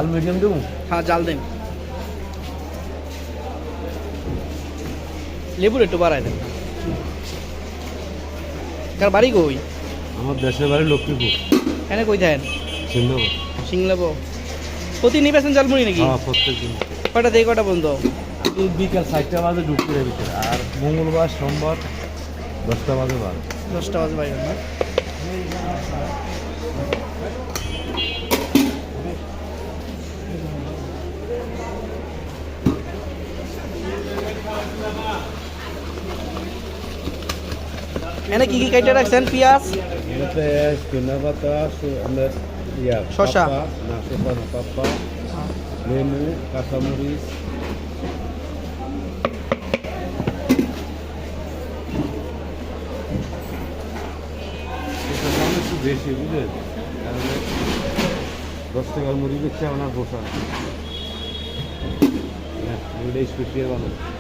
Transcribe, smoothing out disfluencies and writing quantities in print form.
জাল মিডিয়াম দেবো? হ্যাঁ জাল দেন, লেবুর একটু বাড়াই দেন। কার বাড়ি কই? আমার দেশের বাড়ি লক্ষ্মীপুর। এখানে কই থাকেন? সিন্ধু। সিংলাবো। প্রতিদিন বেছেন ঝালমুড়ি নাকি? হ্যাঁ প্রত্যেক দিন। কয়টা থেকে কয়টা বন্ধ? বিকাল 4টা বাজে ঢুকতে ভিতরে, আর মঙ্গলবার সোমবার 10টা বাজে বার। 10টা বাজে বাইরে না? এনে কি কি কাইটে রাখছেন? পেঁয়াজ, ধনিয়া পাতা, শসা, পাপ্পা, লেবু, কাঁচামরিচ, একটু বেশি বুঝলেন, 10 টাকার মুড়ি বেচছে আমার বসা, স্পেশাল বানানো।